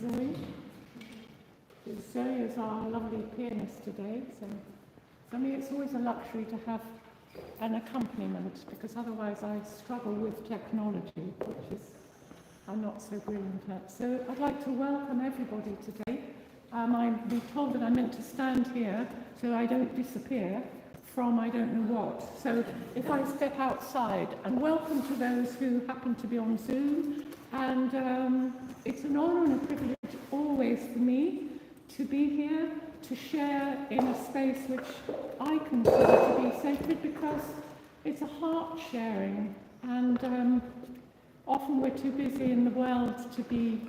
Zoe. Zoe is our lovely pianist today, so for me it's always a luxury to have an accompaniment, because otherwise I struggle with technology, which is I'm not so brilliant at. So I'd like to welcome everybody today. I've been told that I'm meant to stand here so I don't disappear from I don't know what. So if I step outside, and welcome to those who happen to be on Zoom. And it's an honour and a privilege always for me to be here, to share in a space which I consider to be sacred, because it's a heart sharing, and often we're too busy in the world to be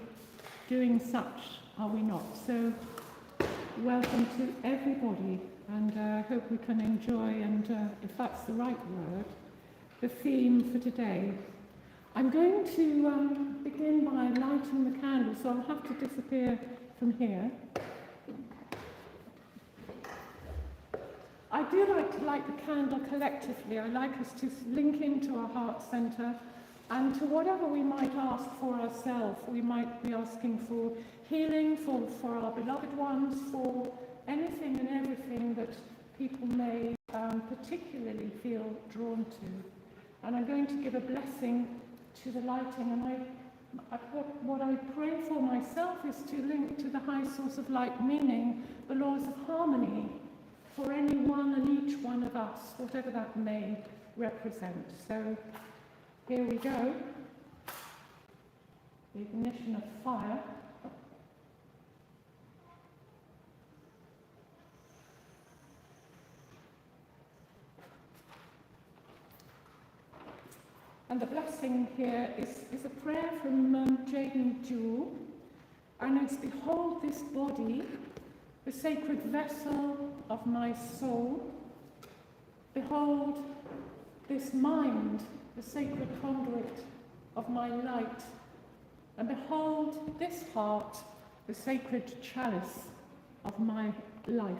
doing such, are we not? So welcome to everybody, and I hope we can enjoy, and if that's the right word, the theme for today. I'm going to begin by lighting the candle, so I'll have to disappear from here. I do like to light the candle collectively. I like us to link into our heart centre, and to whatever we might ask for ourselves. We might be asking for healing, for our beloved ones, for anything and everything that people may particularly feel drawn to. And I'm going to give a blessing to the lighting, and what I pray for myself is to link to the high source of light, meaning the laws of harmony for any one and each one of us, whatever that may represent. So here we go. The ignition of fire. And the blessing here is a prayer from Jaden Jewell, and it's, behold this body, the sacred vessel of my soul. Behold this mind, the sacred conduit of my light. And behold this heart, the sacred chalice of my life.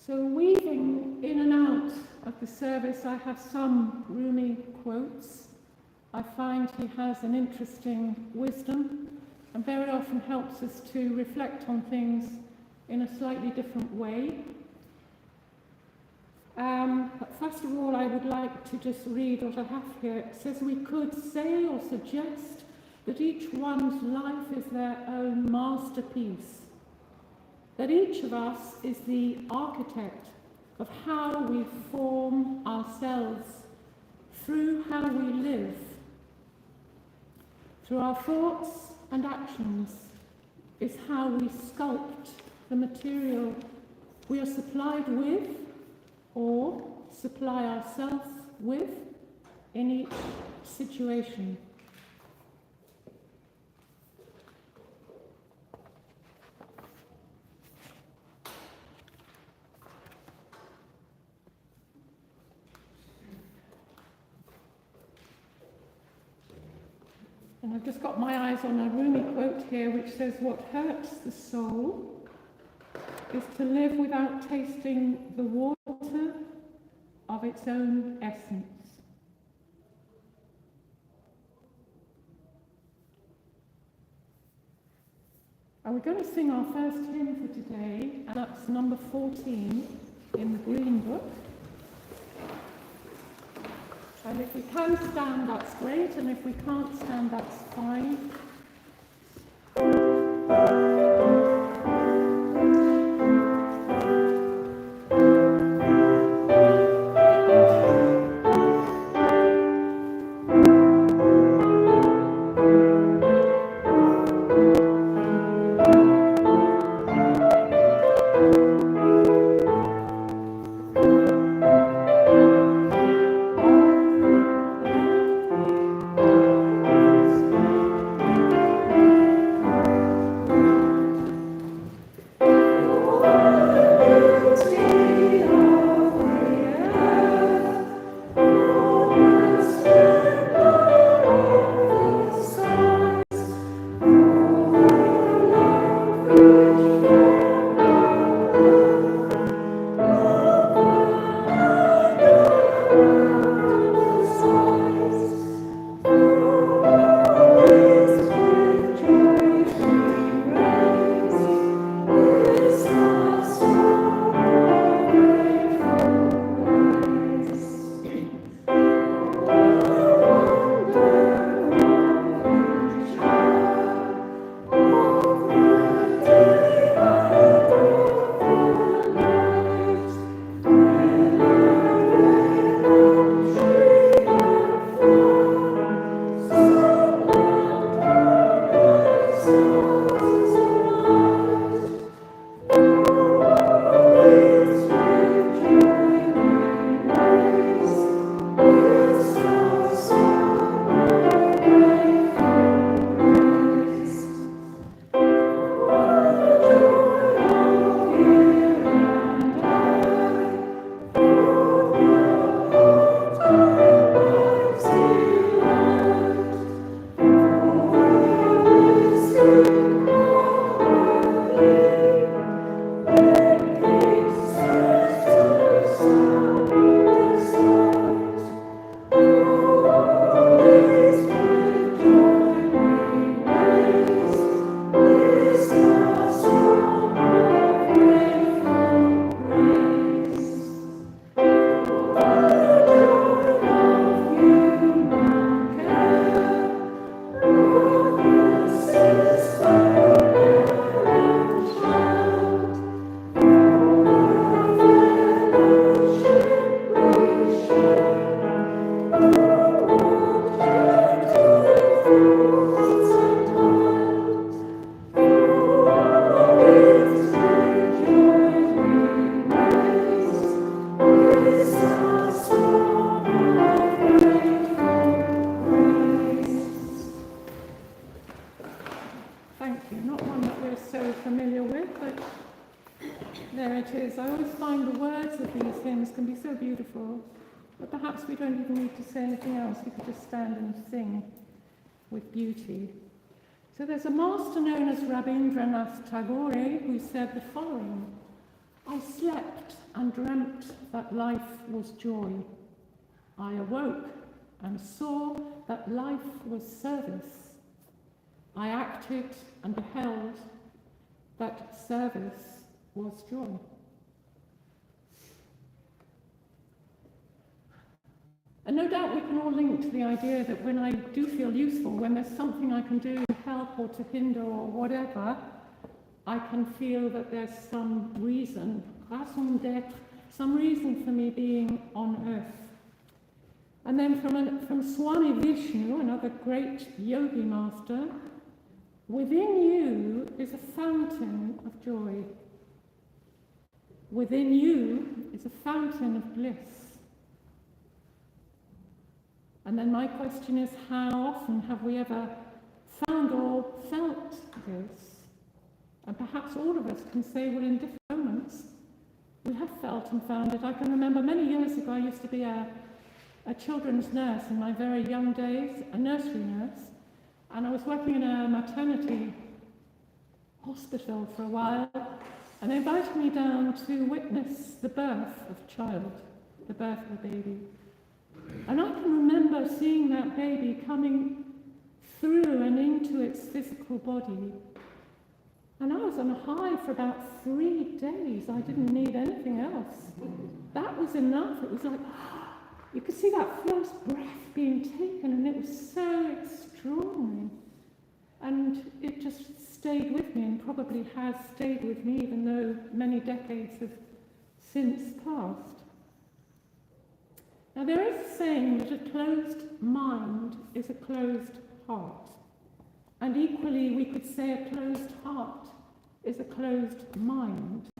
So weaving in and out of the service, I have some Rumi quotes. I find he has an interesting wisdom, and very often helps us to reflect on things in a slightly different way. But first of all, I would like to just read what I have here. It says, we could say or suggest that each one's life is their own masterpiece, that each of us is the architect of how we form ourselves through how we live, through our thoughts and actions is how we sculpt the material we are supplied with or supply ourselves with in each situation. And I've just got my eyes on a Rumi quote here, which says, what hurts the soul is to live without tasting the water of its own essence. And we're going to sing our first hymn for today, and that's number 14 in the Green Book. And if we can stand, that's great, and if we can't stand, that's fine. There it is. I always find the words of these hymns can be so beautiful, but perhaps we don't even need to say anything else. We could just stand and sing with beauty. So there's a master known as Rabindranath Tagore who said the following: I slept and dreamt that life was joy. I awoke and saw that life was service. I acted and beheld that service was joy. And no doubt we can all link to the idea that when I do feel useful, when there's something I can do to help or to hinder or whatever, I can feel that there's some reason, raison d'être, some reason for me being on earth. And then from Swami Vishnu, another great yogi master, within you is a fountain of joy. Within you is a fountain of bliss. And then my question is, how often have we ever found or felt this? And perhaps all of us can say, well, in different moments, we have felt and found it. I can remember many years ago, I used to be a children's nurse in my very young days, a nursery nurse, and I was working in a maternity hospital for a while, and they invited me down to witness the birth of a child, the birth of a baby. And I can remember seeing that baby coming through and into its physical body. And I was on a high for about 3 days. I didn't need anything else. That was enough. It was like, you could see that first breath being taken, and it was so extraordinary. And it just stayed with me, and probably has stayed with me, even though many decades have since passed. Now, there is a saying that a closed mind is a closed heart. And equally, we could say a closed heart is a closed mind.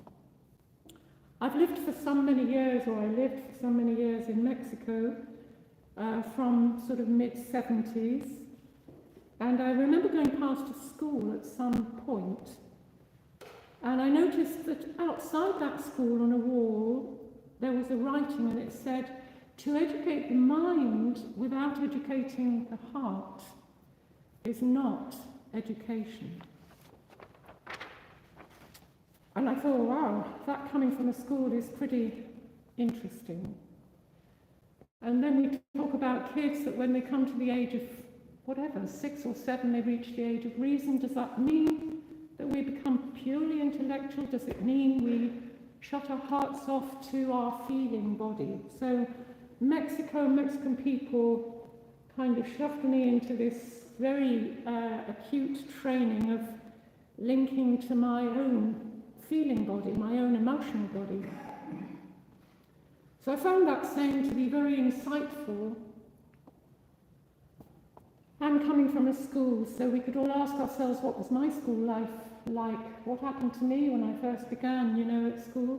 I've lived for so many years, or I lived for so many years in Mexico, from sort of mid-70s. And I remember going past a school at some point, and I noticed that outside that school on a wall, there was a writing, and it said, to educate the mind without educating the heart is not education. And I thought, wow, that coming from a school is pretty interesting. And then we talk about kids that when they come to the age of whatever, 6 or 7, they reach the age of reason. Does that mean that we become purely intellectual? Does it mean we shut our hearts off to our feeling body? So Mexican people kind of shoved me into this very acute training of linking to my own feeling body, my own emotional body. So I found that saying to be very insightful, and coming from a school, so we could all ask ourselves, what was my school life like? What happened to me when I first began, at school?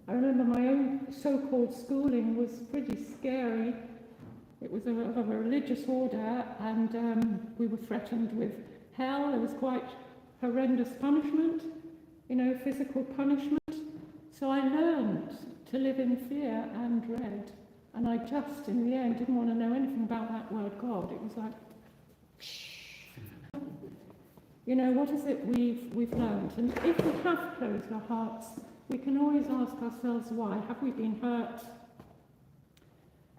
I remember my own so-called schooling was pretty scary. It was of a religious order, and we were threatened with hell. There was quite horrendous punishment, physical punishment. So I learned to live in fear and dread, and I just, in the end, didn't want to know anything about that word God. It was like, what is it we've learned? And if we have closed our hearts, we can always ask ourselves why. Have we been hurt?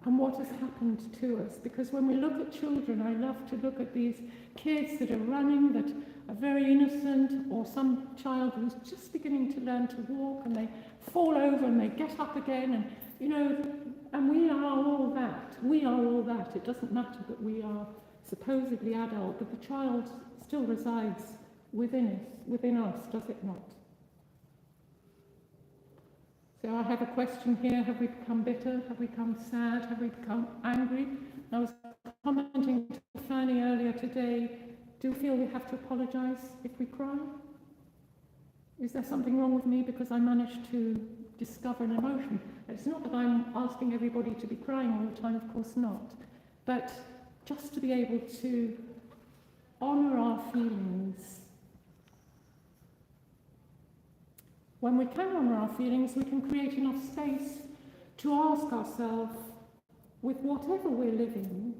And what has happened to us? Because when we look at children, I love to look at these kids that are running, that are very innocent, or some child who's just beginning to learn to walk, and they fall over and they get up again, and and we are all that. We are all that. It doesn't matter that we are supposedly adult, but the child still resides within us, does it not? So I have a question here. Have we become bitter? Have we become sad? Have we become angry? I was commenting to Fanny earlier today, do you feel we have to apologise if we cry? Is there something wrong with me because I managed to discover an emotion? It's not that I'm asking everybody to be crying all the time, of course not. But just to be able to honour our feelings. When we can honour our feelings, we can create enough space to ask ourselves, with whatever we're living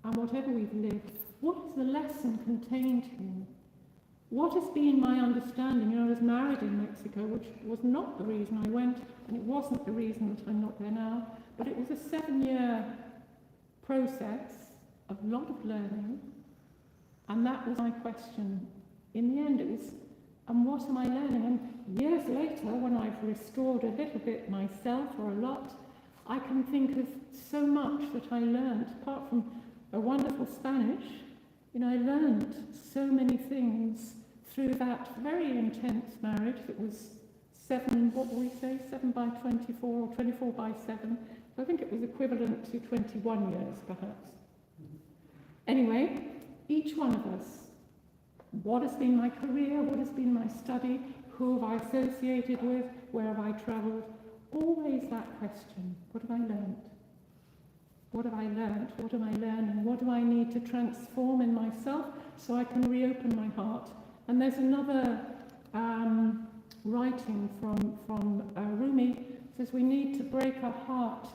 and whatever we've lived, what is the lesson contained here? What has been my understanding? I was married in Mexico, which was not the reason I went, and it wasn't the reason that I'm not there now, but it was a 7-year process of a lot of learning, and that was my question. In the end, it was, and what am I learning? And years later, when I've restored a little bit myself, or a lot, I can think of so much that I learned, apart from a wonderful Spanish. I learned so many things through that very intense marriage that was 7 by 24 or 24 by 7. So I think it was equivalent to 21 years, perhaps. Anyway, each one of us, what has been my career, what has been my study, who have I associated with, where have I travelled? Always that question, what have I learned? What have I learned? What am I learning? What do I need to transform in myself so I can reopen my heart? And there's another writing from Rumi, says we need to break our heart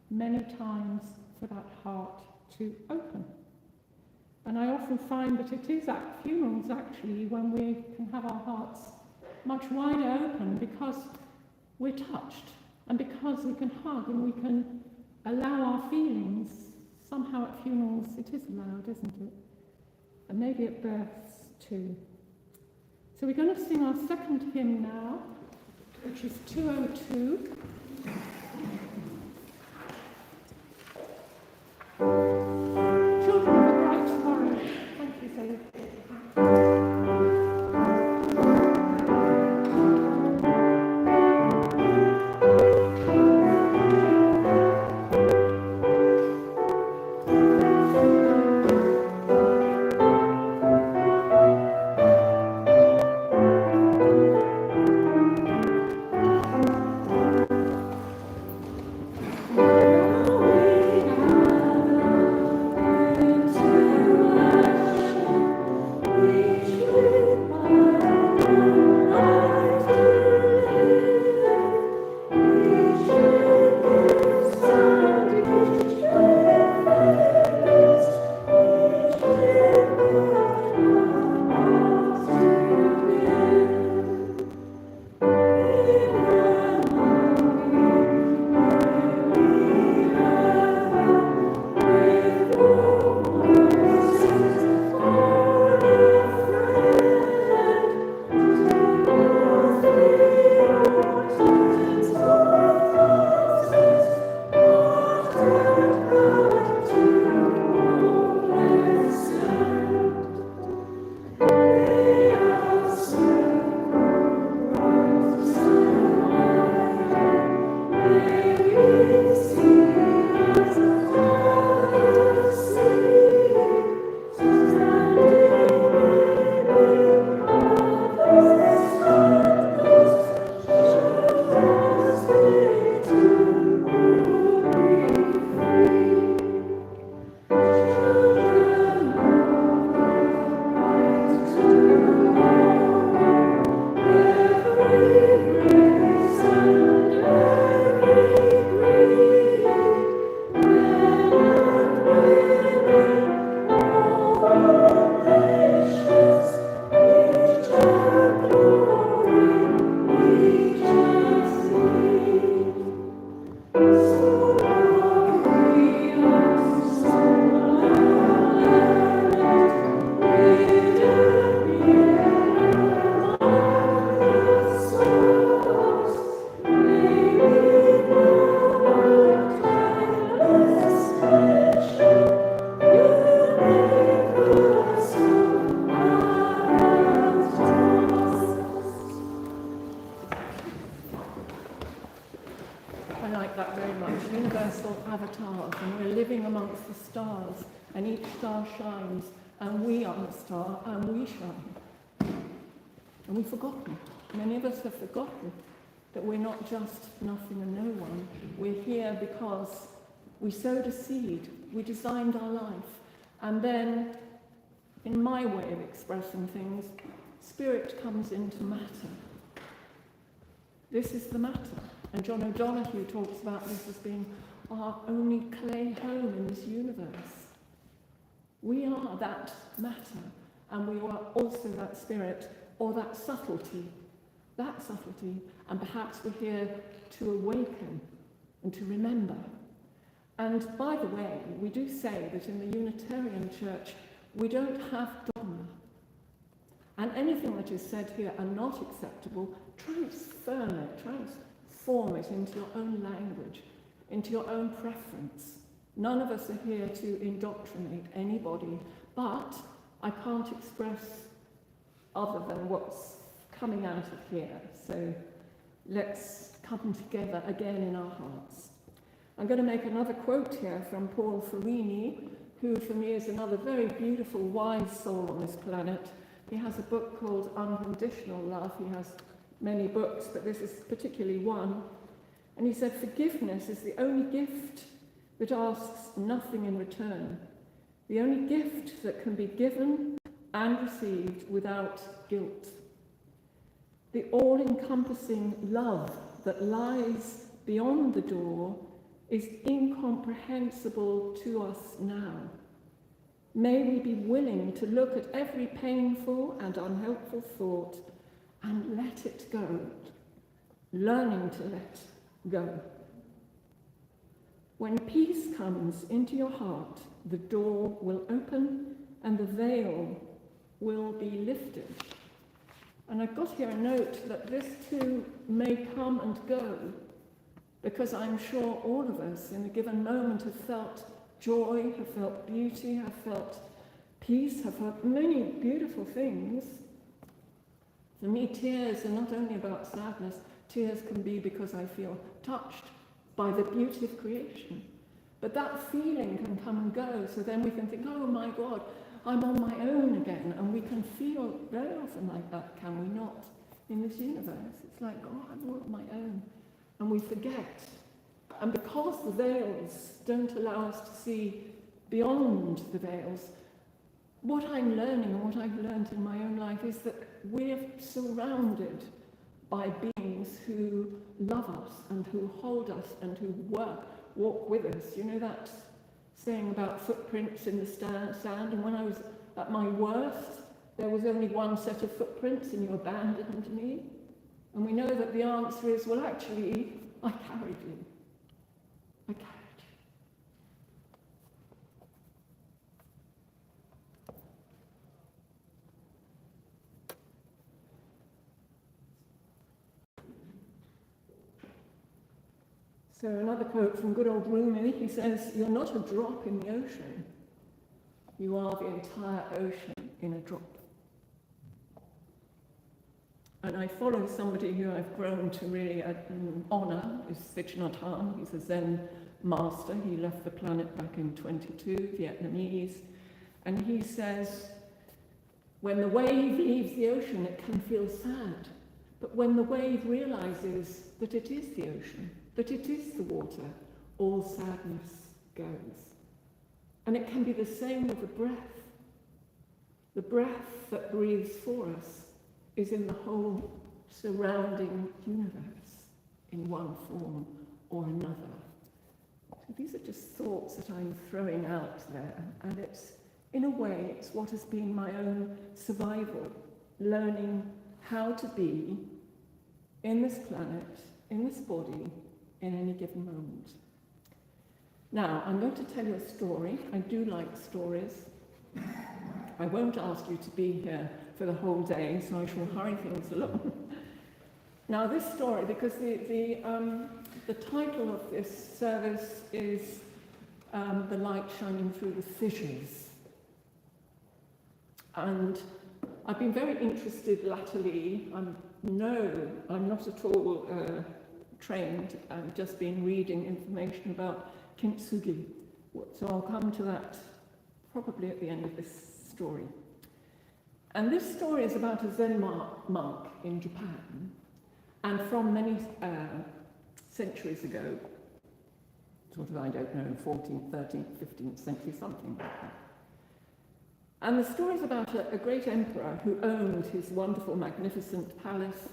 many times for that heart to open. And I often find that it is at funerals, actually, when we can have our hearts much wider open because we're touched and because we can hug and we can allow our feelings. Somehow at funerals it is allowed, isn't it? And maybe at births too. So we're going to sing our second hymn now, which is 202. Children of a Bright Tomorrow. Thank you, Sally. And we are the star, and we shine. And we've forgotten. Many of us have forgotten that we're not just nothing and no one. We're here because we sowed a seed, we designed our life, and then, in my way of expressing things, spirit comes into matter. This is the matter. And John O'Donoghue talks about this as being our only clay home in this universe. We are that matter, and we are also that spirit, or that subtlety, and perhaps we're here to awaken and to remember. And by the way, we do say that in the Unitarian Church, we don't have dogma. And anything that is said here are not acceptable, transform it into your own language, into your own preference. None of us are here to indoctrinate anybody, but I can't express other than what's coming out of here. So let's come together again in our hearts. I'm going to make another quote here from Paul Farini, who for me is another very beautiful, wise soul on this planet. He has a book called Unconditional Love. He has many books, but this is particularly one. And he said, forgiveness is the only gift that asks nothing in return. The only gift that can be given and received without guilt. The all-encompassing love that lies beyond the door is incomprehensible to us now. May we be willing to look at every painful and unhelpful thought and let it go, learning to let go. When peace comes into your heart, the door will open and the veil will be lifted. And I've got here a note that this too may come and go, because I'm sure all of us in a given moment have felt joy, have felt beauty, have felt peace, have felt many beautiful things. For me, tears are not only about sadness, tears can be because I feel touched by the beauty of creation. But that feeling can come and go, so then we can think, oh my God, I'm on my own again, and we can feel very often like that, can we not, in this universe? It's like, oh, I'm all on my own, and we forget. And because the veils don't allow us to see beyond the veils, what I'm learning and what I've learned in my own life is that we're surrounded by beings who love us and who hold us and who walk with us. You know that saying about footprints in the sand, and when I was at my worst, there was only one set of footprints and you abandoned me. And we know that the answer is, well, actually, I carried you. I carried you. So another quote from good old Rumi, he says, you're not a drop in the ocean. You are the entire ocean in a drop. And I follow somebody who I've grown to really honour, is Thich Nhat Hanh. He's a Zen master. He left the planet back in 22, Vietnamese. And he says, when the wave leaves the ocean, it can feel sad. But when the wave realises that it is the ocean, that it is the water, all sadness goes. And it can be the same with the breath. The breath that breathes for us is in the whole surrounding universe in one form or another. So these are just thoughts that I'm throwing out there, and it's, in a way, it's what has been my own survival, learning how to be in this planet, in this body, in any given moment. Now, I'm going to tell you a story. I do like stories. I won't ask you to be here for the whole day, so I shall hurry things along. Now, this story, because the title of this service is The Light Shining Through the Fissures. And I've been very interested latterly. I'm not at all trained. I've just been reading information about kintsugi. So I'll come to that probably at the end of this story. And this story is about a Zen monk in Japan, and from many centuries ago, sort of, I don't know, 14th, 13th, 15th century, something like that. And the story is about a great emperor who owned his wonderful, magnificent palace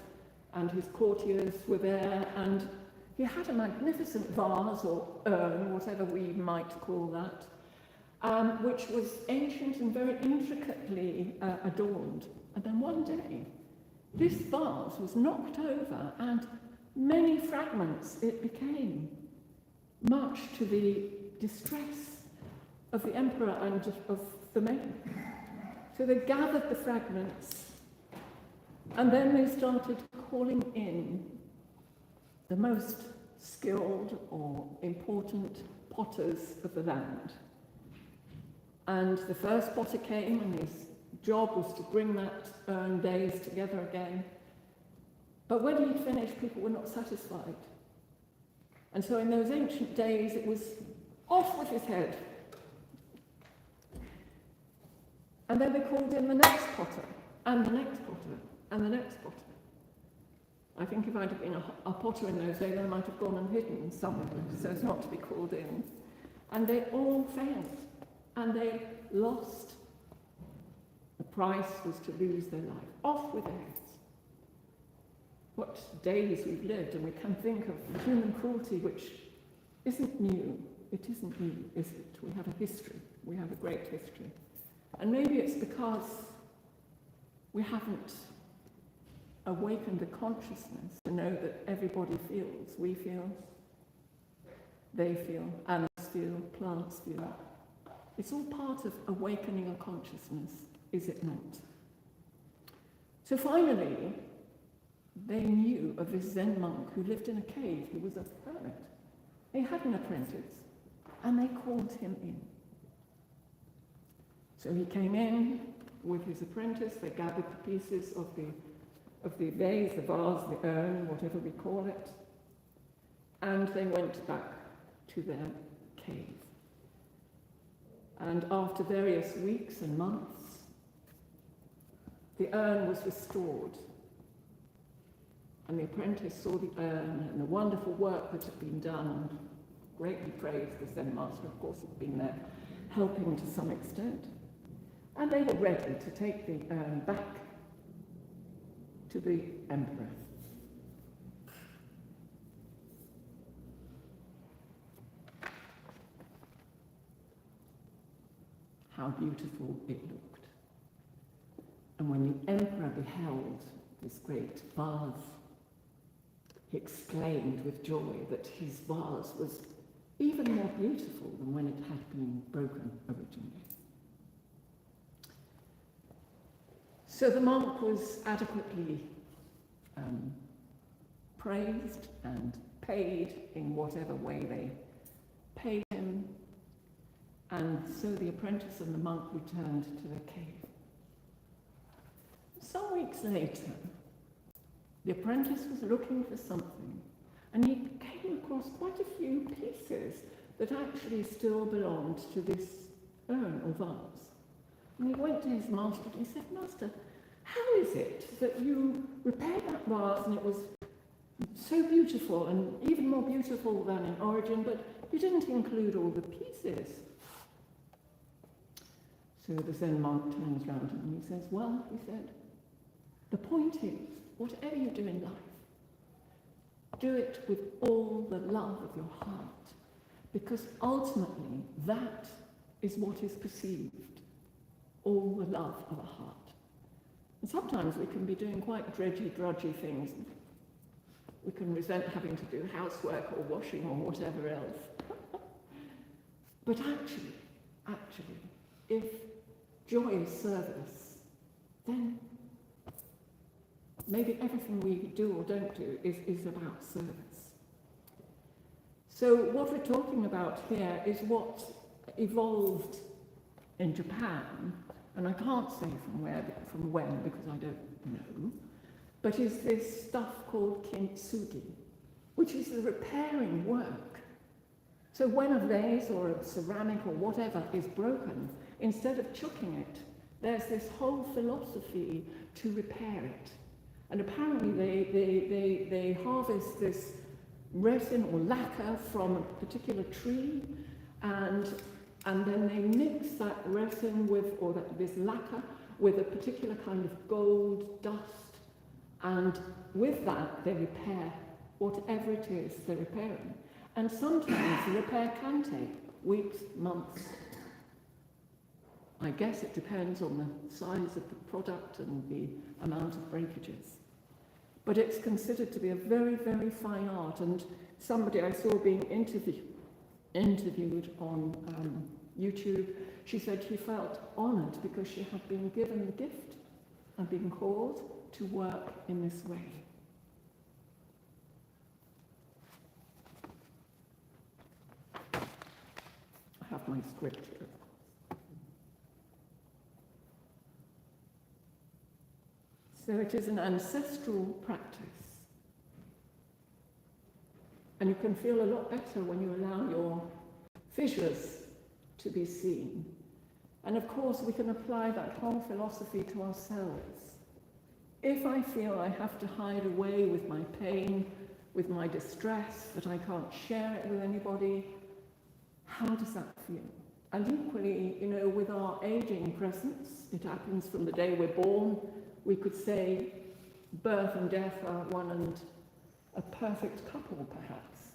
and his courtiers were there, and he had a magnificent vase or urn, whatever we might call that, which was ancient and very intricately adorned. And then one day, this vase was knocked over, and many fragments it became, much to the distress of the emperor and of the men. So they gathered the fragments, and then they started calling in the most skilled or important potters of the land. And the first potter came, and his job was to bring that urn days together again. But when he'd finished, people were not satisfied. And so in those ancient days, it was off with his head. And then they called in the next potter, and the next potter, and the next potter. I think if I'd have been a potter in those days, I might have gone and hidden somewhere so as not to be called in. And they all failed, and they lost. The price was to lose their life. Off with their heads. What days we've lived, and we can think of human cruelty, which isn't new. It isn't new, is it? We have a history. We have a great history. And maybe it's because we haven't awakened a consciousness to know that everybody feels. We feel, they feel, animals feel, plants feel. It's all part of awakening a consciousness, is it not? So finally, they knew of this Zen monk who lived in a cave. He was a hermit. They had an apprentice, and they called him in. So he came in with his apprentice. They gathered the pieces of the vase, the vase, the urn, whatever we call it, and they went back to their cave. And after various weeks and months, the urn was restored. And the apprentice saw the urn and the wonderful work that had been done, and greatly praised the Zen master. Of course, had been there helping to some extent. And they were ready to take the urn back to the emperor. How beautiful it looked. And when the emperor beheld this great vase, he exclaimed with joy that his vase was even more beautiful than when it had been broken originally. So the monk was adequately praised and paid in whatever way they paid him, and so the apprentice and the monk returned to their cave. Some weeks later, the apprentice was looking for something, and he came across quite a few pieces that actually still belonged to this urn or vase. And he went to his master and he said, "Master, how is it that you repaired that vase and it was so beautiful and even more beautiful than in origin, but you didn't include all the pieces?" So the Zen monk turns round and he says, "Well," he said, "the point is, whatever you do in life, do it with all the love of your heart, because ultimately that is what is perceived, all the love of a heart." And sometimes we can be doing quite drudgy things. We can resent having to do housework or washing or whatever else. But actually, if joy is service, then maybe everything we do or don't do is about service. So what we're talking about here is what evolved in Japan, and I can't say from when, because I don't know, but is this stuff called kintsugi, which is the repairing work. So when a vase or a ceramic or whatever is broken, instead of chucking it, there's this whole philosophy to repair it. And apparently they harvest this resin or lacquer from a particular tree, and then they mix that resin with, or this lacquer, with a particular kind of gold dust, And with that, they repair whatever it is they're repairing. And sometimes the repair can take weeks, months. I guess it depends on the size of the product and the amount of breakages. But it's considered to be a very, very fine art. And somebody I saw being interviewed on YouTube, she said she felt honoured because she had been given the gift and been called to work in this way. I have my script here. So it is an ancestral practice. And you can feel a lot better when you allow your fissures to be seen. And of course, we can apply that whole philosophy to ourselves. If I feel I have to hide away with my pain, with my distress, that I can't share it with anybody, how does that feel? And equally, with our aging presence, it happens from the day we're born. We could say birth and death are one and a perfect couple, perhaps.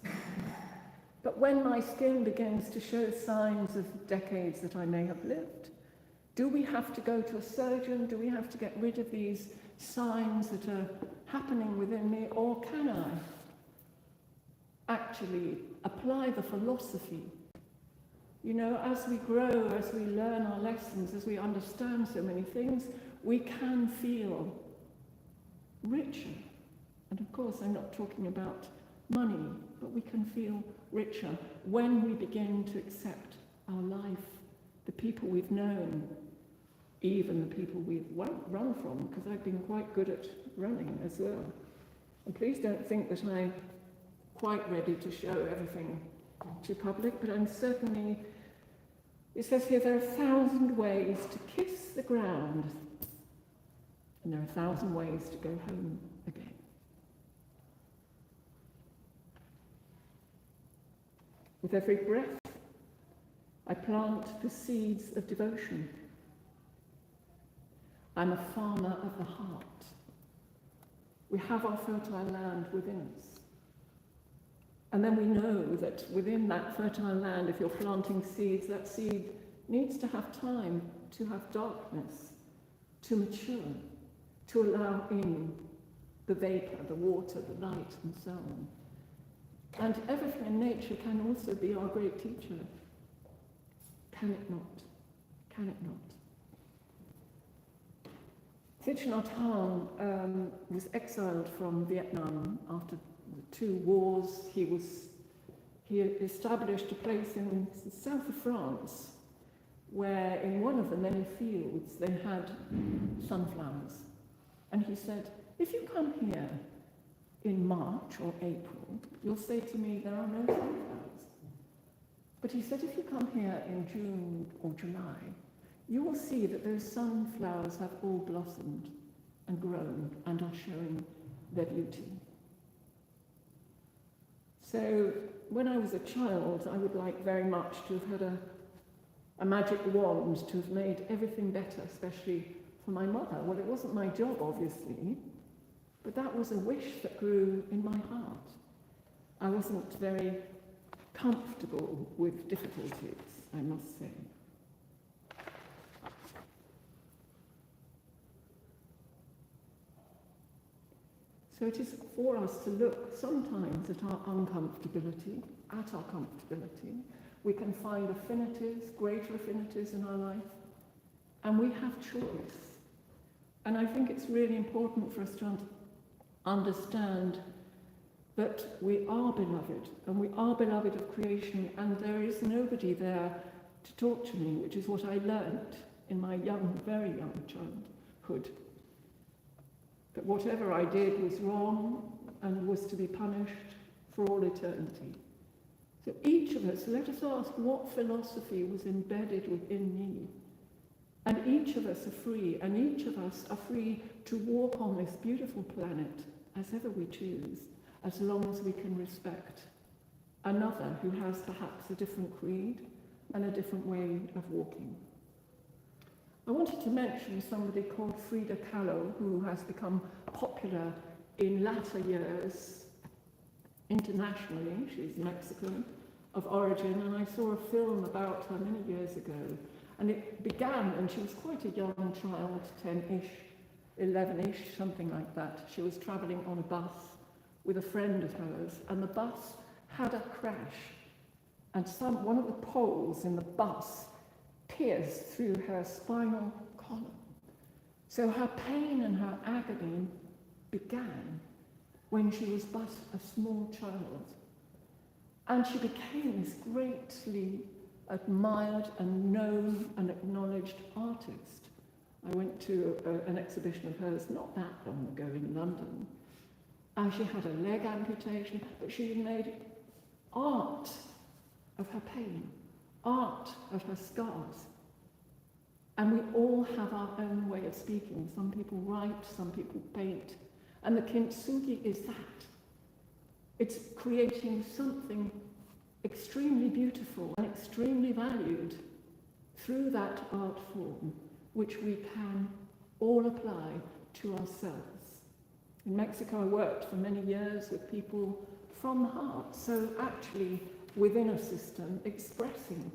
But when my skin begins to show signs of decades that I may have lived, do we have to go to a surgeon? Do we have to get rid of these signs that are happening within me? Or can I actually apply the philosophy? As we grow, as we learn our lessons, as we understand so many things, we can feel richer. And of course, I'm not talking about money, but we can feel richer when we begin to accept our life, the people we've known, even the people we've run from, because I've been quite good at running as well. And please don't think that I'm quite ready to show everything to public, but I'm certainly, it says here, there are 1,000 ways to kiss the ground, and there are 1,000 ways to go home again. With every breath, I plant the seeds of devotion. I'm a farmer of the heart. We have our fertile land within us. And then we know that within that fertile land, if you're planting seeds, that seed needs to have time to have darkness, to mature, to allow in the vapor, the water, the light, and so on. And everything in nature can also be our great teacher. Can it not? Can it not? Thich Nhat Hanh was exiled from Vietnam after the 2 wars. He established a place in the south of France where in one of the many fields they had sunflowers. And he said, if you come here in March or April, you'll say to me, there are no sunflowers. But he said, if you come here in June or July, you will see that those sunflowers have all blossomed and grown and are showing their beauty. So when I was a child, I would like very much to have had a magic wand to have made everything better, especially for my mother. Well, it wasn't my job, obviously, but that was a wish that grew in my heart. I wasn't very comfortable with difficulties, I must say. So it is for us to look sometimes at our uncomfortability, at our comfortability. We can find affinities, greater affinities in our life, and we have choice. And I think it's really important for us to understand that we are beloved, and we are beloved of creation, and there is nobody there to talk to me, which is what I learnt in my young, very young childhood. That whatever I did was wrong and was to be punished for all eternity. So each of us, let us ask what philosophy was embedded within me. And each of us are free, and each of us are free to walk on this beautiful planet as ever we choose, as long as we can respect another who has perhaps a different creed and a different way of walking. I wanted to mention somebody called Frida Kahlo, who has become popular in latter years internationally. She's Mexican of origin, and I saw a film about her many years ago. And it began, and she was quite a young child, 10-ish, 11-ish, something like that. She was travelling on a bus with a friend of hers, and the bus had a crash, and one of the poles in the bus pierced through her spinal column. So her pain and her agony began when she was but a small child. And she became this greatly admired and known and acknowledged artist. I went to an exhibition of hers not that long ago in London. And she had a leg amputation, but she made art of her pain, art of her scars. And we all have our own way of speaking. Some people write, some people paint. And the kintsugi is that. It's creating something extremely beautiful and extremely valued through that art form, which we can all apply to ourselves. In Mexico, I worked for many years with people from the heart, so actually within a system expressing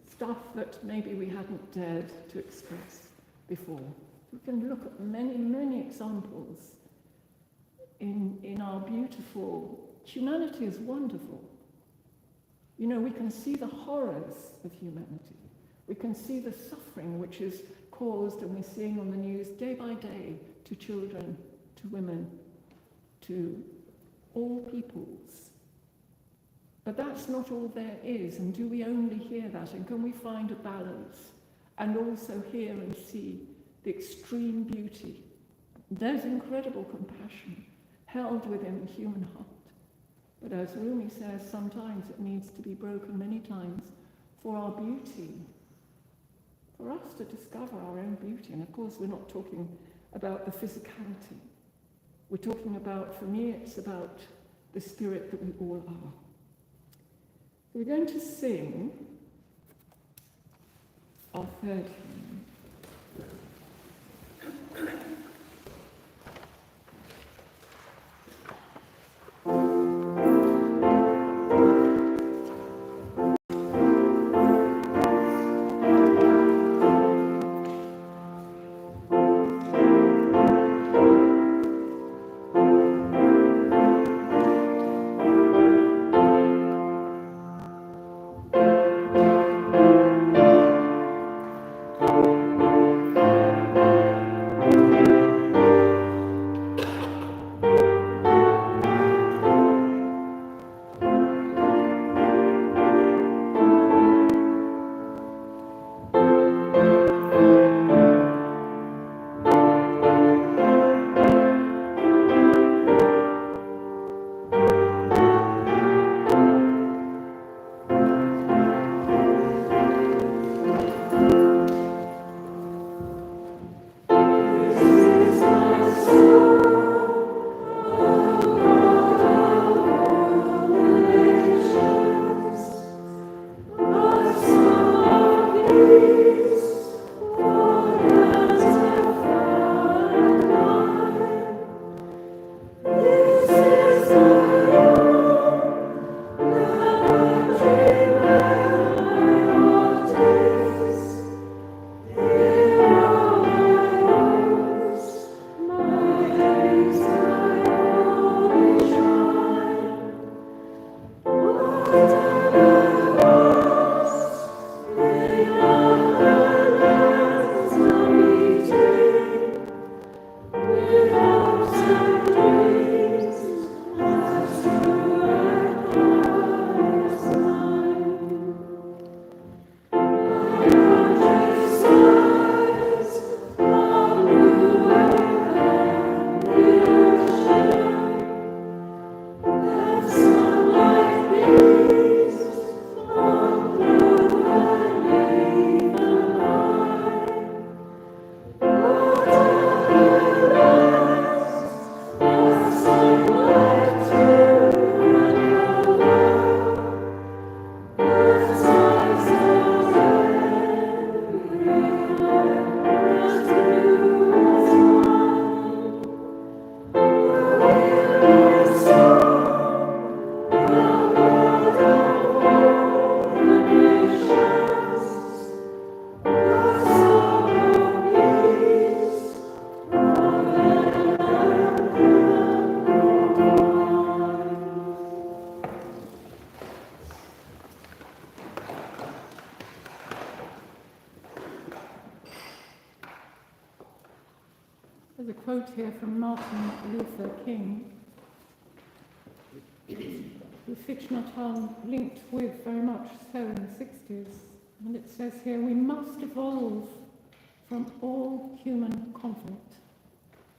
stuff that maybe we hadn't dared to express before. We can look at many, many examples in our beautiful... Humanity is wonderful. You know, we can see the horrors of humanity. We can see the suffering which is caused, and we're seeing on the news day by day, to children, to women, to all peoples. But that's not all there is, and do we only hear that? And can we find a balance and also hear and see the extreme beauty? There's incredible compassion held within the human heart. But as Rumi says, sometimes it needs to be broken many times for our beauty, for us to discover our own beauty. And of course, we're not talking about the physicality. We're talking about, for me, it's about the spirit that we all are. We're going to sing our third hymn. quote here from Martin Luther King, who Thich Nhat Hanh linked with very much so in the 60s. And it says here, we must evolve from all human conflict,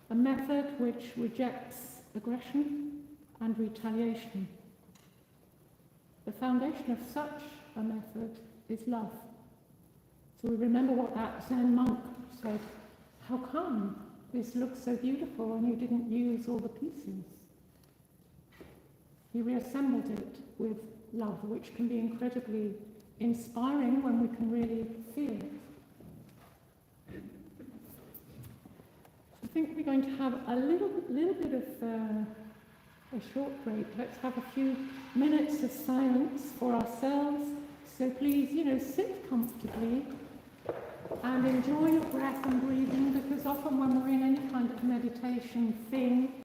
a method which rejects aggression and retaliation. The foundation of such a method is love. So we remember what that Zen monk said, how come this looks so beautiful and you didn't use all the pieces? He reassembled it with love, which can be incredibly inspiring when we can really feel it. I think we're going to have a little bit of a short break. Let's have a few minutes of silence for ourselves. So please, sit comfortably and enjoy your breath and breathing, because often when we're in any kind of meditation thing,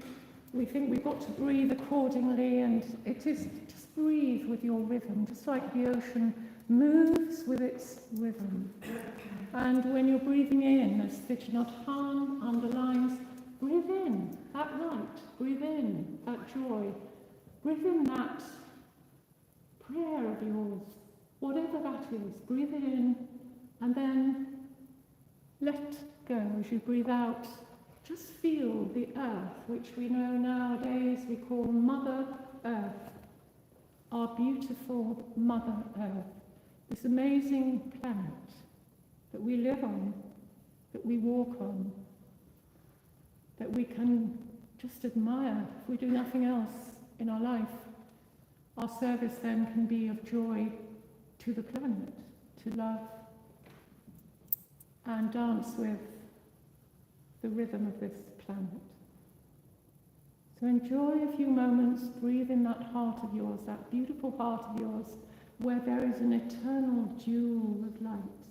we think we've got to breathe accordingly, and it is just breathe with your rhythm, just like the ocean moves with its rhythm. And when you're breathing in, as Thich Nhat Hanh underlines, breathe in that light, breathe in that joy, breathe in that prayer of yours, whatever that is, breathe it in, and then let go as you breathe out. Just feel the earth, which we know nowadays we call Mother Earth, our beautiful Mother Earth, this amazing planet that we live on, that we walk on, that we can just admire if we do nothing else in our life. Our service then can be of joy to the planet, to love, and dance with the rhythm of this planet. So enjoy a few moments, breathe in that heart of yours, that beautiful heart of yours, where there is an eternal jewel of light.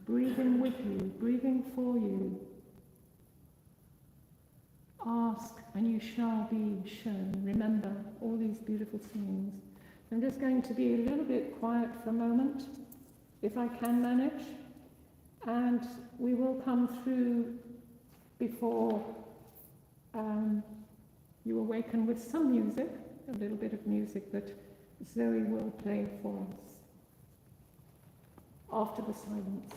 Breathing with you, breathing for you. Ask and you shall be shown. Remember all these beautiful sayings. I'm just going to be a little bit quiet for a moment, if I can manage. And we will come through before you awaken with some music, a little bit of music that Zoe will play for us after the silence.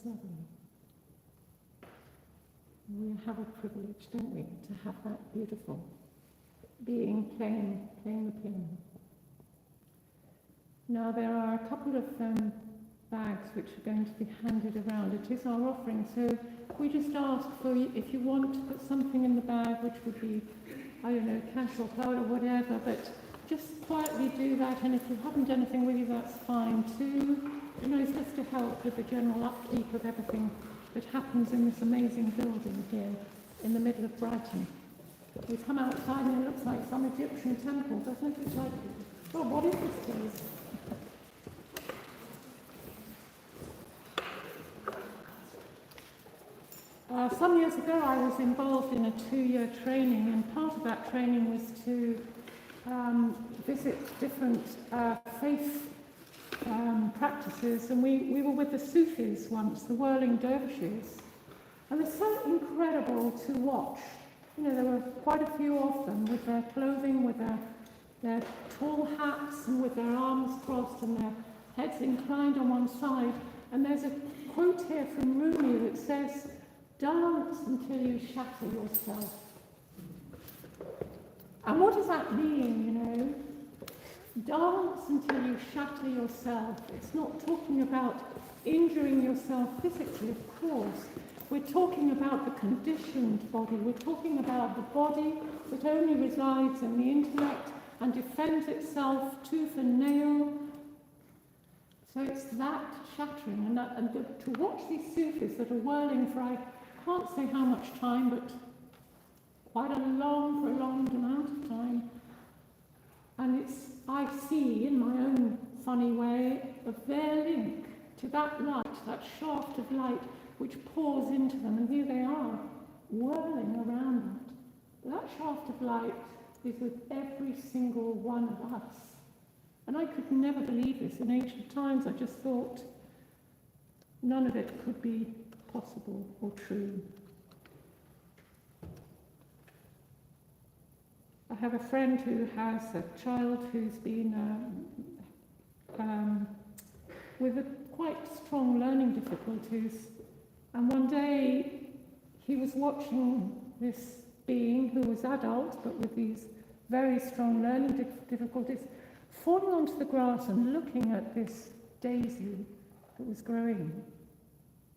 lovely. We have a privilege, don't we, to have that beautiful being playing the piano. Now there are a couple of bags which are going to be handed around. It is our offering, so we just ask for if you want to put something in the bag, which would be, I don't know, cash or card or whatever, but just quietly do that, and if you haven't anything with you, that's fine too. You know, it's just to help with the general upkeep of everything that happens in this amazing building here in the middle of Brighton. We come outside and it looks like some Egyptian temple, doesn't it? It's like, well, what is this place? Some years ago I was involved in a 2-year training, and part of that training was to visit different faith practices, and we were with the Sufis once, the whirling dervishes, and they're so incredible to watch. You know, there were quite a few of them with their clothing, with their tall hats, and with their arms crossed and their heads inclined on one side. And there's a quote here from Rumi that says, "Dance until you shatter yourself." And what does that mean, you know? Dance until you shatter yourself. It's not talking about injuring yourself physically, of course. We're talking about the conditioned body. We're talking about the body that only resides in the intellect and defends itself tooth and nail. So it's that shattering. And to watch these Sufis that are whirling for, I can't say how much time, but quite a prolonged amount of time. And I see in my own funny way their link to that light, that shaft of light which pours into them, and here they are, whirling around it. That shaft of light is with every single one of us. And I could never believe this. In ancient times, I just thought none of it could be possible or true. I have a friend who has a child who's been with quite strong learning difficulties. And one day he was watching this being who was adult but with these very strong learning difficulties falling onto the grass and looking at this daisy that was growing.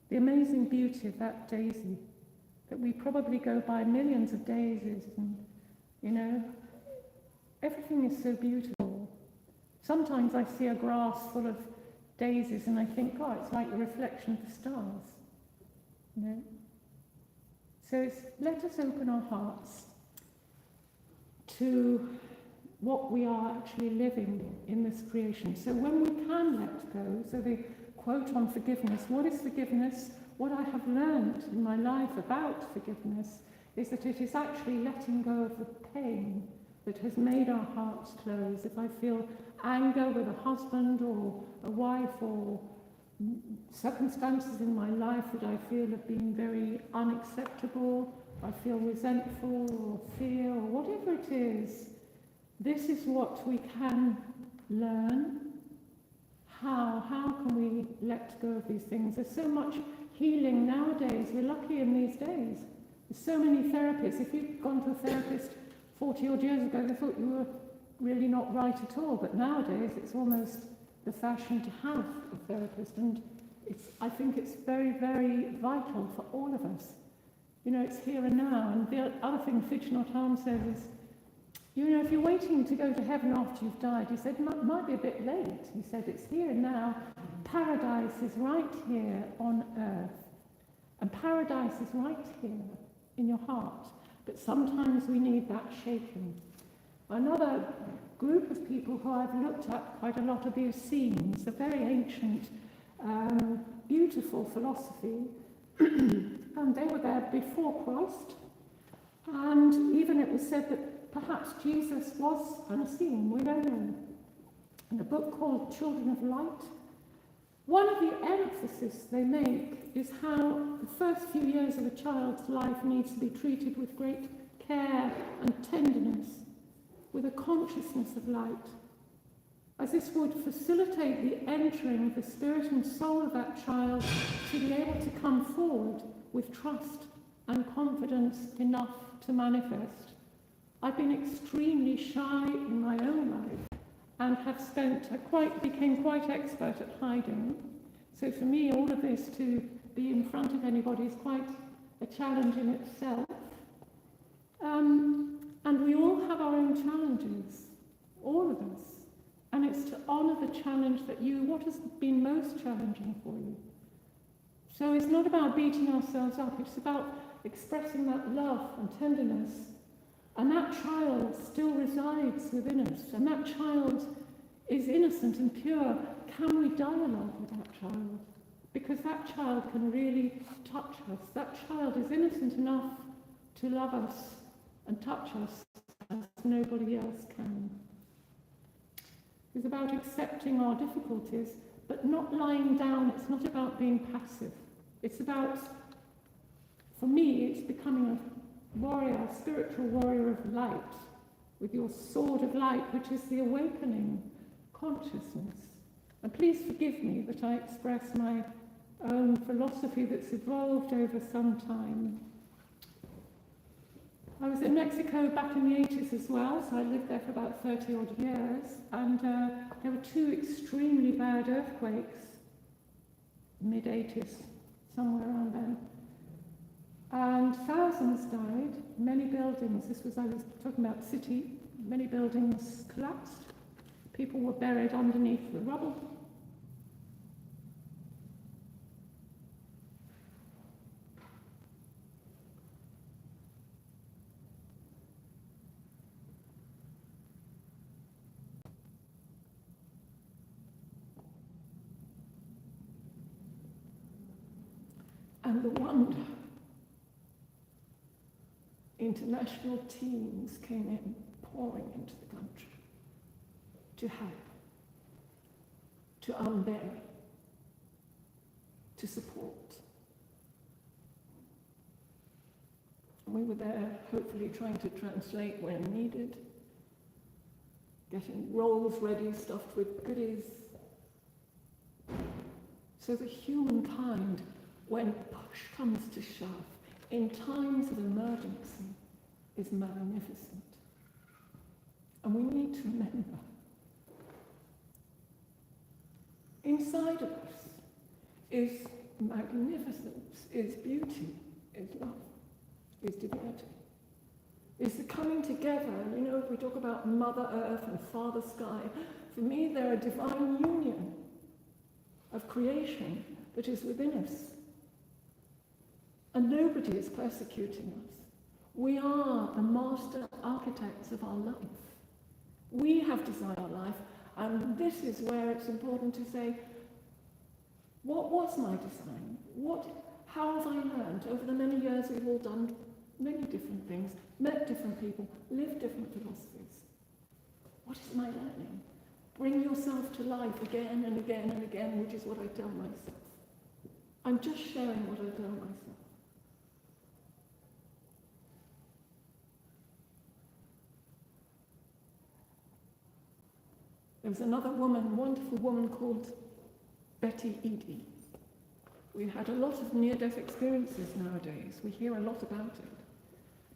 The amazing beauty of that daisy, that we probably go by millions of daisies, and you know, everything is so beautiful. Sometimes I see a grass full of daisies and I think, oh, it's like the reflection of the stars. You know? So let us open our hearts to what we are actually living in this creation. So when we can let go, so the quote on forgiveness, what is forgiveness? What I have learned in my life about forgiveness is that it is actually letting go of the pain that has made our hearts close. If I feel anger with a husband or a wife, or circumstances in my life that I feel have been very unacceptable, I feel resentful or fear or whatever it is, this is what we can learn. How can we let go of these things? There's so much healing nowadays. We're lucky in these days. There's so many therapists. If you'd gone to a therapist 40 odd years ago, they thought you were really not right at all. But nowadays, it's almost the fashion to have a therapist. And I think it's very, very vital for all of us. You know, it's here and now. And the other thing Thich Nhat Hanh says is, you know, if you're waiting to go to heaven after you've died, he said, it might be a bit late. He said, it's here and now. Paradise is right here on earth. And paradise is right here in your heart. But sometimes we need that shaking. Another group of people who I've looked at quite a lot are the Essenes, a very ancient, beautiful philosophy. And they were there before Christ. And even it was said that perhaps Jesus was an Essene, we don't know. In a book called Children of Light, one of the emphasis they make is how the first few years of a child's life needs to be treated with great care and tenderness, with a consciousness of light. as this would facilitate the entering of the spirit and soul of that child to be able to come forward with trust and confidence enough to manifest. I've been extremely shy in my own life and have became quite expert at hiding. So for me, all of this to be in front of anybody is quite a challenge in itself. And we all have our own challenges, all of us. And it's to honour the challenge what has been most challenging for you. So it's not about beating ourselves up, it's about expressing that love and tenderness. And that child still resides within us, and that child is innocent and pure. Can we dialogue with that child? Because that child can really touch us. That child is innocent enough to love us and touch us as nobody else can. It's about accepting our difficulties, but not lying down. It's not about being passive. It's about, for me, it's becoming a warrior, a spiritual warrior of light, with your sword of light, which is the awakening consciousness. And please forgive me that I express my own philosophy that's evolved over some time. I was in Mexico back in the 80s as well, so I lived there for about 30 odd years, and there were two extremely bad earthquakes, mid-80s, somewhere around then. And thousands died, many buildings, I was talking about city, many buildings collapsed. People were buried underneath the rubble. And the wonder, international teams came in, pouring into the country to help, to unbury, to support. And we were there, hopefully trying to translate when needed, getting rolls ready, stuffed with goodies. So that humankind, when push comes to shove, in times of emergency, is magnificent. And we need to remember, inside of us is magnificence, is beauty, is love, is divinity. Is the coming together. If we talk about Mother Earth and Father Sky, for me they're a divine union of creation that is within us. And nobody is persecuting us. We are the master architects of our life. We have designed our life, and this is where it's important to say, what was my design? How have I learned? Over the many years we've all done many different things, met different people, lived different philosophies. What is my learning? Bring yourself to life again and again and again, which is what I tell myself. I'm just sharing what I tell myself. There was another woman, wonderful woman called Betty Eady. We had a lot of near-death experiences nowadays. We hear a lot about it.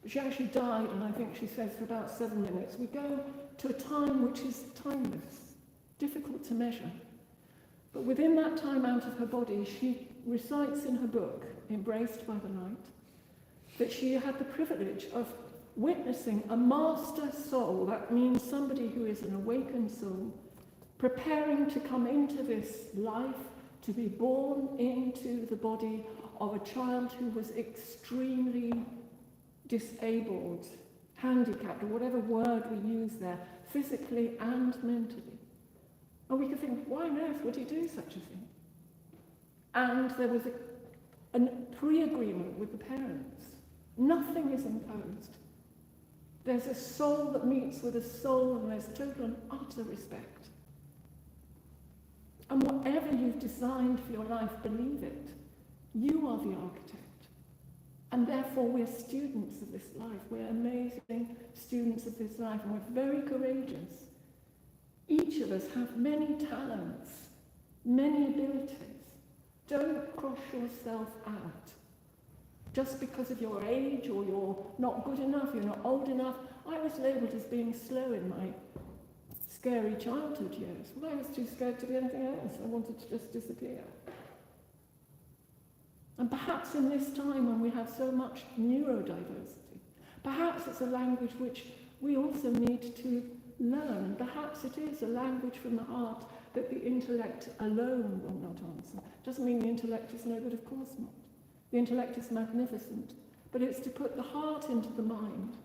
But she actually died, and I think she says for about 7 minutes. We go to a time which is timeless, difficult to measure. But within that time out of her body, she recites in her book, Embraced by the Light, that she had the privilege of witnessing a master soul, that means somebody who is an awakened soul, preparing to come into this life, to be born into the body of a child who was extremely disabled, handicapped, or whatever word we use there, physically and mentally. And we could think, why on earth would he do such a thing? And there was a pre-agreement with the parents. Nothing is imposed. There's a soul that meets with a soul, and there's total and utter respect. And whatever you've designed for your life, believe it. You are the architect. And therefore we're students of this life. We're amazing students of this life, and we're very courageous. Each of us have many talents, many abilities. Don't cross yourself out. Just because of your age, or you're not good enough, you're not old enough. I was labelled as being slow in my scary childhood years. Well, I was too scared to be anything else. I wanted to just disappear. And perhaps in this time when we have so much neurodiversity, perhaps it's a language which we also need to learn. Perhaps it is a language from the heart that the intellect alone will not answer. Doesn't mean the intellect is no good, of course not. The intellect is magnificent, but it's to put the heart into the mind,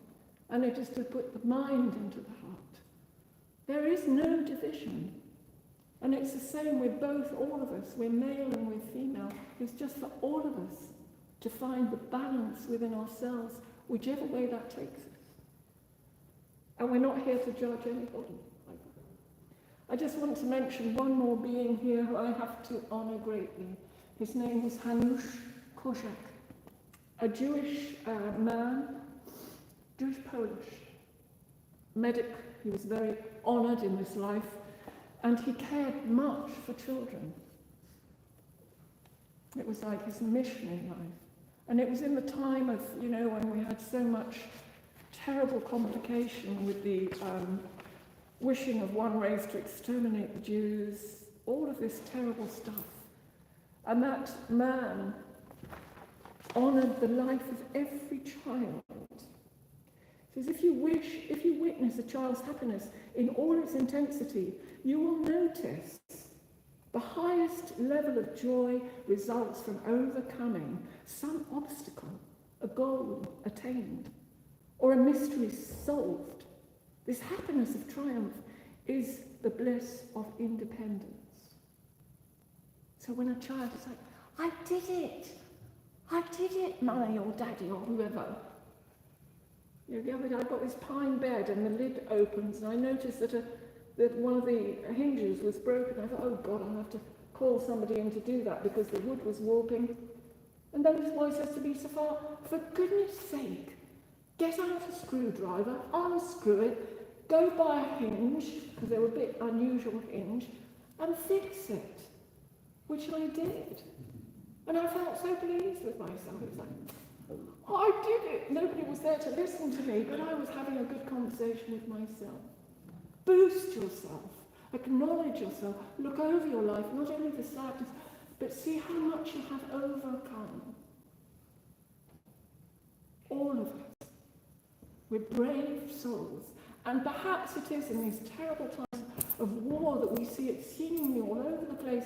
and it is to put the mind into the heart. There is no division. And it's the same with both, all of us. We're male and we're female. It's just for all of us to find the balance within ourselves, whichever way that takes us. And we're not here to judge anybody. I just want to mention one more being here who I have to honour greatly. His name was Hanush Kozak, a Jewish man, Jewish-Polish medic. He was very honoured in this life, and he cared much for children. It was like his mission in life. And it was in the time of, when we had so much terrible complication with the wishing of one race to exterminate the Jews, all of this terrible stuff. And that man honoured the life of every child. He says, if you witness a child's happiness in all its intensity, you will notice the highest level of joy results from overcoming some obstacle, a goal attained, or a mystery solved. This happiness of triumph is the bliss of independence. So when a child is like, I did it, mummy or daddy or whoever. The other day I got this pine bed and the lid opens and I noticed that one of the hinges was broken. I thought, oh God, I'll have to call somebody in to do that because the wood was warping. And then his voice says to me, Safar, for goodness sake, get out a screwdriver, unscrew it, go buy a hinge, because they were a bit unusual hinge, and fix it, which I did. And I felt so pleased with myself. It was like, oh, I did it. Nobody was there to listen to me, but I was having a good conversation with myself. Boost yourself. Acknowledge yourself. Look over your life, not only the sadness, but see how much you have overcome. All of us. We're brave souls. And perhaps it is in these terrible times of war that we see it seemingly all over the place.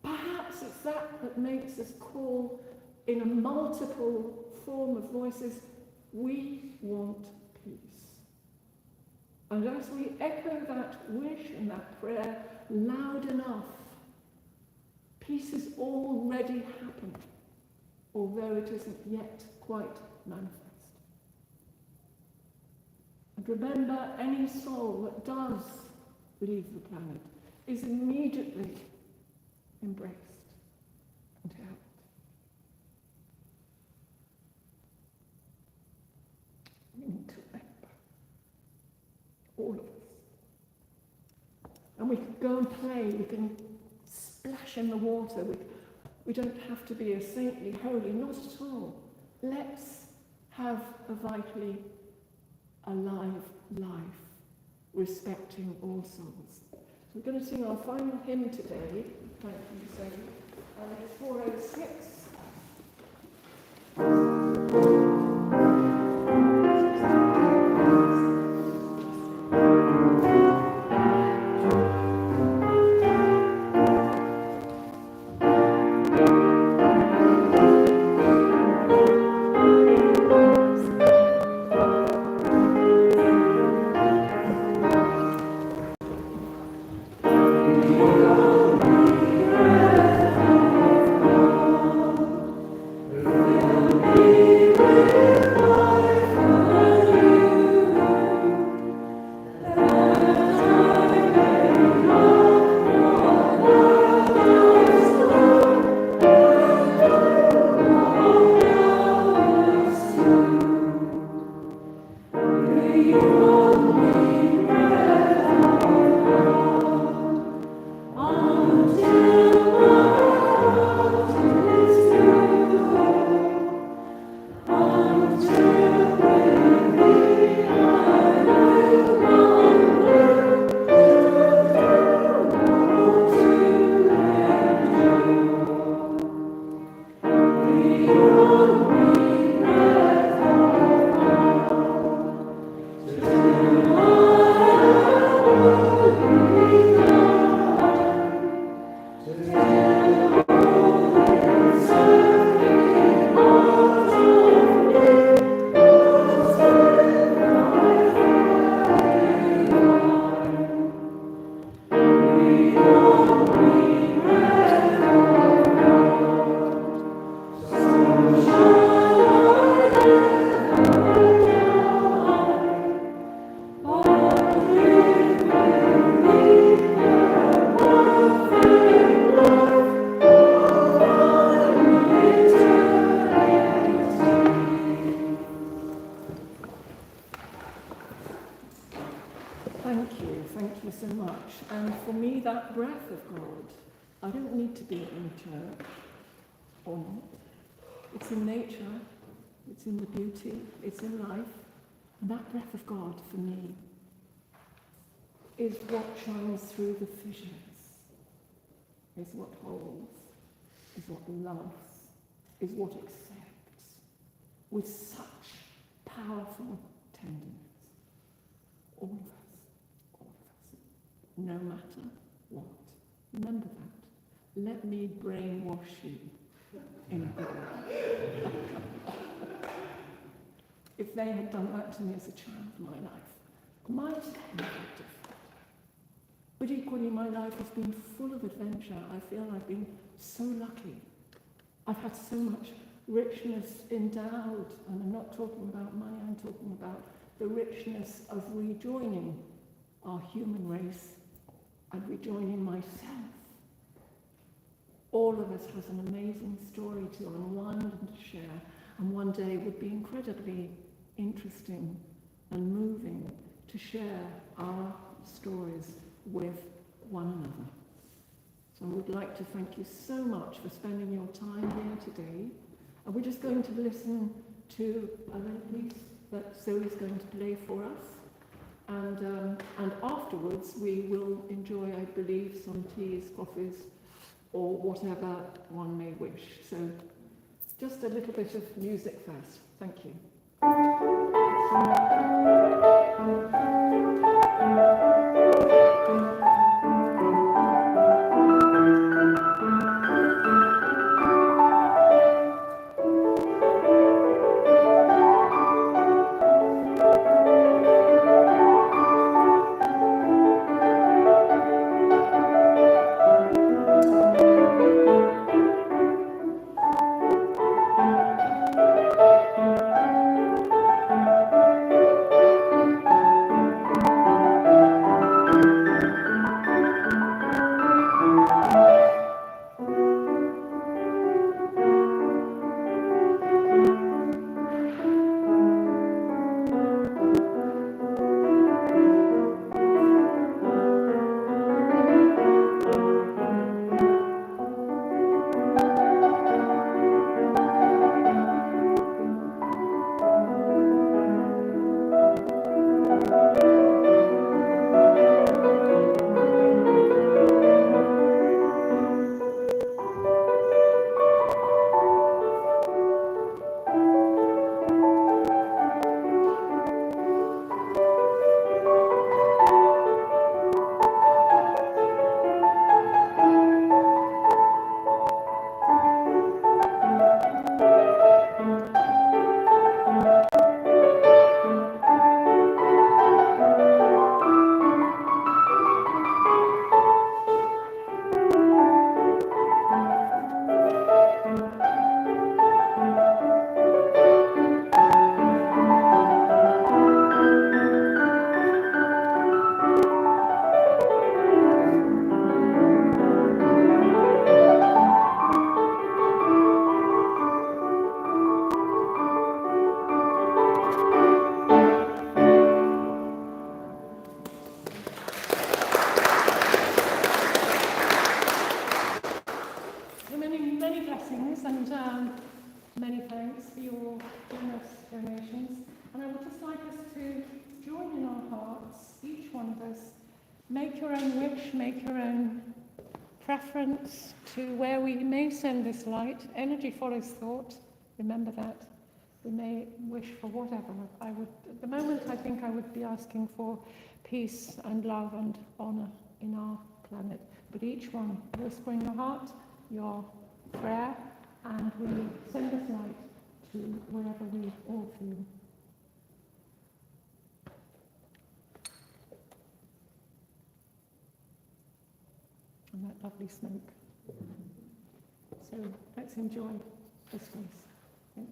Perhaps it's that makes us call in a multiple form of voices, we want peace. And as we echo that wish and that prayer loud enough, peace is already happened, although it isn't yet quite manifest. And remember, any soul that does leave the planet is immediately embraced and held. We need to remember, all of us. And we can go and play, we can splash in the water, we don't have to be a saintly, holy, not at all. Let's have a vitally alive life, respecting all souls. So we're going to sing our final hymn today. Thank you, Sadie. And it's 406. much, and for me, that breath of God, I don't need to be in church or not. It's in nature, it's in the beauty, it's in life, and that breath of God, for me, is what shines through the fissures, is what holds, is what loves, is what accepts, with such powerful tenderness. All of us, no matter what. Remember that. Let me brainwash you in a good way. If they had done that to me as a child, my life might have been different. But equally, my life has been full of adventure. I feel I've been so lucky. I've had so much richness endowed, and I'm not talking about money, I'm talking about the richness of rejoining our human race and rejoining myself. All of us has an amazing story to and one to share, and one day would be incredibly interesting and moving to share our stories with one another. So I would like to thank you so much for spending your time here today. And we're just going to listen to a little piece that Zoe's going to play for us. And afterwards we will enjoy, I believe, some teas, coffees, or whatever one may wish. So just a little bit of music first. Thank you. Many thanks for your generous donations. And I would just like us to join in our hearts, each one of us, make your own wish, make your own preference to where we may send this light. Energy follows thought, remember that. We may wish for whatever. At the moment, I think I would be asking for peace and love and honour in our planet. But each one, whispering your heart, your prayer, and we send this light to wherever we all feel. And that lovely smoke. So let's enjoy this space. Okay?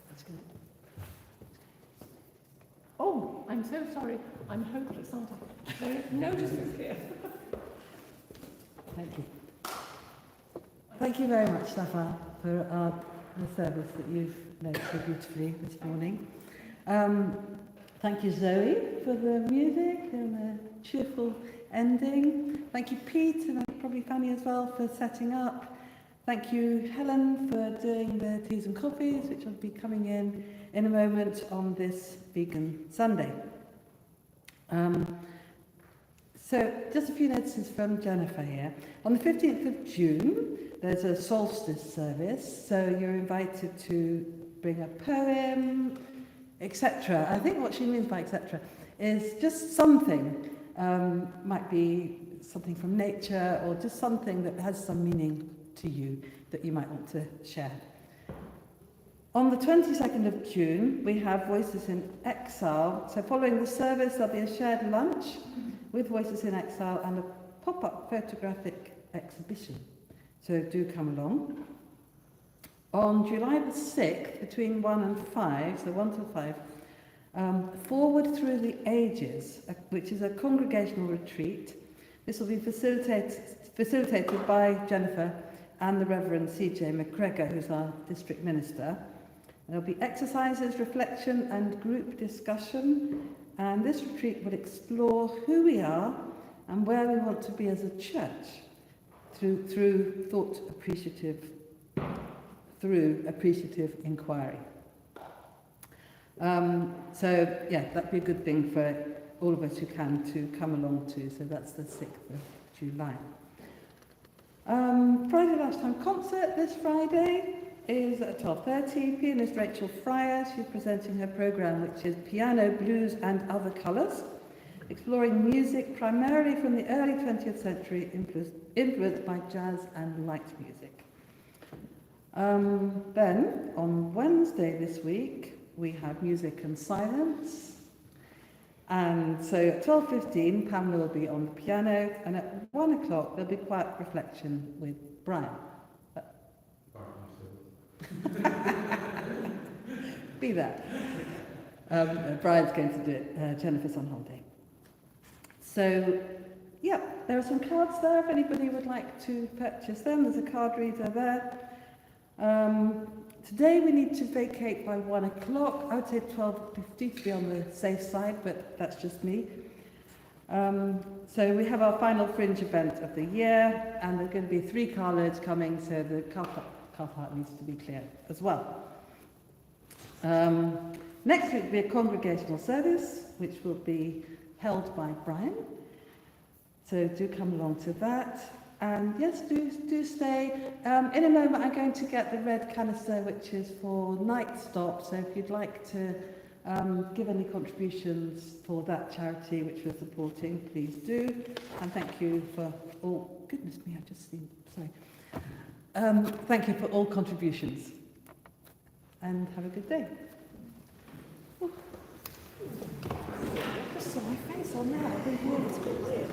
That's good. Oh, I'm so sorry. I'm hopeless, aren't I? There is notices here. Thank you. Thank you very much, Safar, for the service that you've led so beautifully this morning. Thank you, Zoe, for the music and the cheerful ending. Thank you, Pete, and probably Fanny as well, for setting up. Thank you, Helen, for doing the teas and coffees, which will be coming in a moment on this Vegan Sunday. So, just a few notices from Jennifer here. On the 15th of June, there's a solstice service, so you're invited to bring a poem, etc. I think what she means by etc. is just something, might be something from nature or just something that has some meaning to you that you might want to share. On the 22nd of June, we have Voices in Exile. So following the service, there'll be a shared lunch with Voices in Exile and a pop-up photographic exhibition. So do come along. On July the 6th, between 1 and 5, so 1 till 5, Forward Through the Ages, which is a congregational retreat. This will be facilitated by Jennifer and the Reverend C.J. McGregor, who's our district minister. There'll be exercises, reflection and group discussion, and this retreat will explore who we are and where we want to be as a church through appreciative inquiry. So yeah, that'd be a good thing for all of us who can to come along to. So that's the 6th of July. Friday lunchtime concert this Friday is at 12:30. Pianist Rachel Fryer, she's presenting her programme, which is Piano, Blues and Other Colours, exploring music primarily from the early 20th century, influenced by jazz and light music. Then, on Wednesday this week, we have Music and Silence. And so at 12:15, Pamela will be on the piano, and at 1 o'clock, there'll be quiet reflection with Brian. Be there. Brian's going to do it. Jennifer's on holiday. So, yeah, there are some cards there if anybody would like to purchase them. There's a card reader there. Today we need to vacate by 1 o'clock. I would say 12:50 to be on the safe side, but that's just me. So we have our final fringe event of the year, and there are going to be 3 car loads coming, so the car park needs to be clear as well. Next week will be a congregational service, which will be held by Brian. So do come along to that. And yes, do stay. In a moment, I'm going to get the red canister, which is for Night Stop. So if you'd like to give any contributions for that charity, which we're supporting, please do. And thank you for all. Goodness me, I've just seen. Sorry. Thank you for all contributions. And have a good day. Oh. I just saw my face on there. I think it's a bit weird.